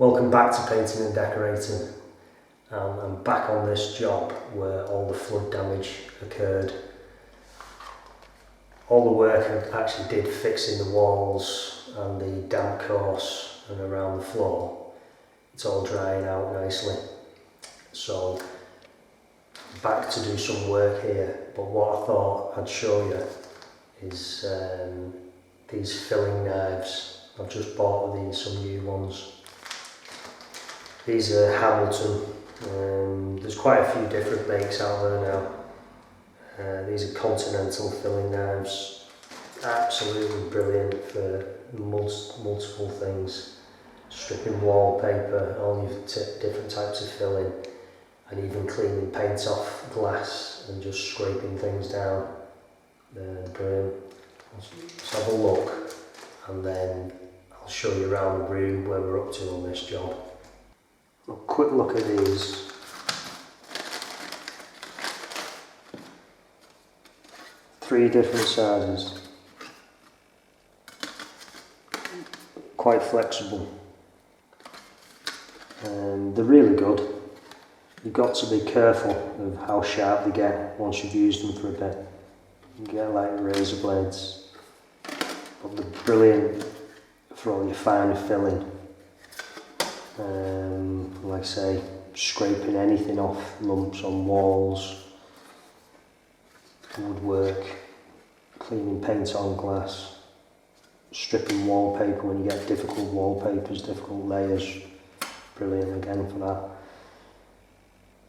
Welcome back to painting and decorating. I'm back on this job where all the flood damage occurred. All the work I actually did fixing the walls and the damp course and around the floor, it's all drying out nicely. So back to do some work here, but what I thought I'd show you is these filling knives. I've just bought some new ones. These are Hamilton. There's quite a few different makes out there now. These are continental filling knives. Absolutely brilliant for multiple things. Stripping wallpaper, all your different types of filling, and even cleaning paint off glass and just scraping things down. They're brilliant. Let's have a look and then I'll show you around the room where we're up to on this job. A quick look at these. Three different sizes. Quite flexible. They're really good. You've got to be careful of how sharp they get once you've used them for a bit. You can get like razor blades. But they're brilliant for all your finer filling. Like I say, scraping anything off, lumps on walls, woodwork, cleaning paint on glass, stripping wallpaper when you get difficult wallpapers, difficult layers. Brilliant again for that.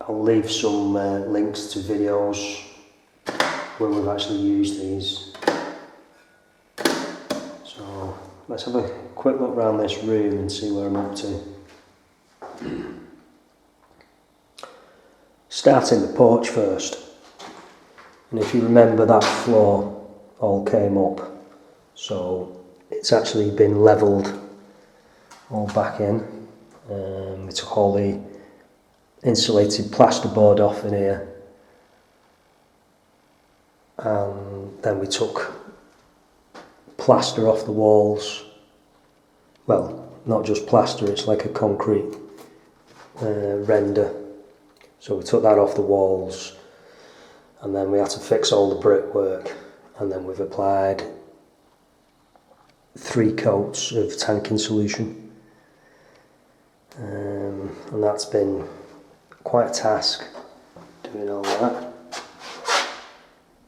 I'll leave some links to videos where we've actually used these. So let's have a quick look around this room and see where I'm up to. Starting the porch first, and if you remember, that floor all came up, so it's actually been levelled all back in. We took all the insulated plasterboard off in here, and then we took plaster off the walls. Well, not just plaster, it's like a concrete render. So we took that off the walls, and then we had to fix all the brickwork, and then we've applied 3 coats of tanking solution, and that's been quite a task doing all that,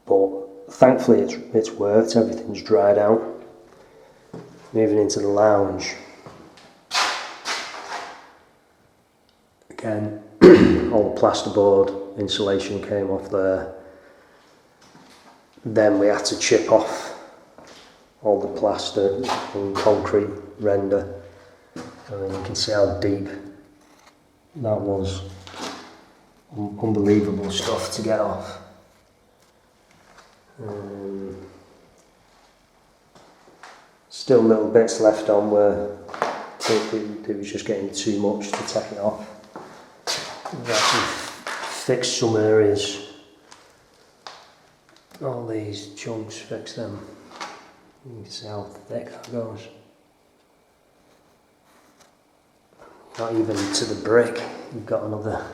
but thankfully it's worked. Everything's dried out. Moving into the lounge again. All the plasterboard insulation came off there. Then we had to chip off all the plaster and concrete render, and then you can see how deep that was. Unbelievable stuff to get off. Still little bits left on where it was just getting too much to take it off. We've actually fixed some areas. All these chunks, fix them. You can see how thick that goes. Not even to the brick. You've got another.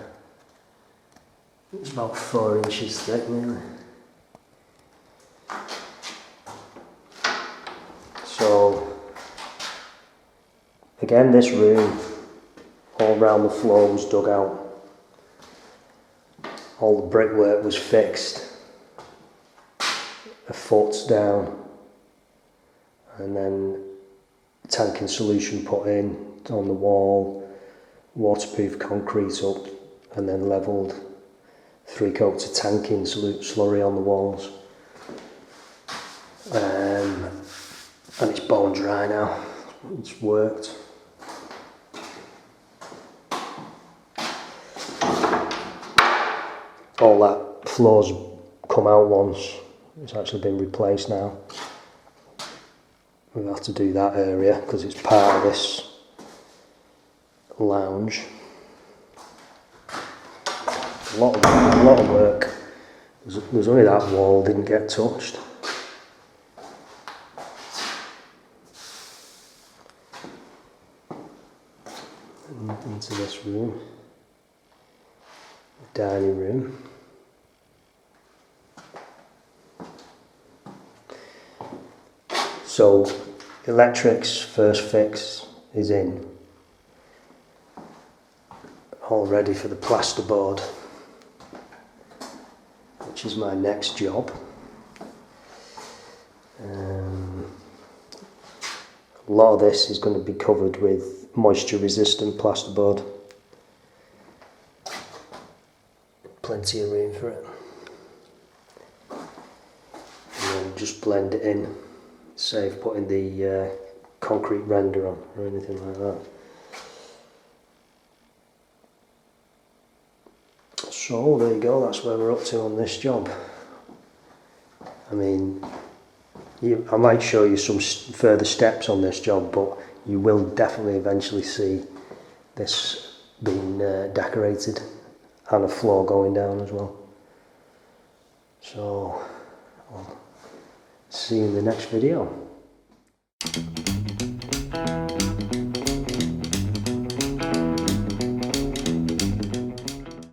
It's about 4 inches thick, really. So again, this room, all round the floor was dug out. All the brickwork was fixed, a foot down, and then tanking solution put in on the wall, waterproof concrete up, and then levelled, 3 coats of tanking slurry on the walls. And it's bone dry now. It's worked. All that floor's come out once. It's actually been replaced now. We'll have to do that area because it's part of this lounge. A lot of work. There's only that wall didn't get touched. into this room, the dining room. So electrics first fix is in, all ready for the plasterboard, which is my next job. A lot of this is going to be covered with moisture resistant plasterboard. Plenty of room for it. And then just blend it in, save putting the concrete render on or anything like that. So there you go, that's where we're up to on this job. I mean, I might show you some further steps on this job, but you will definitely eventually see this being decorated and a floor going down as well. So I'll see you in the next video.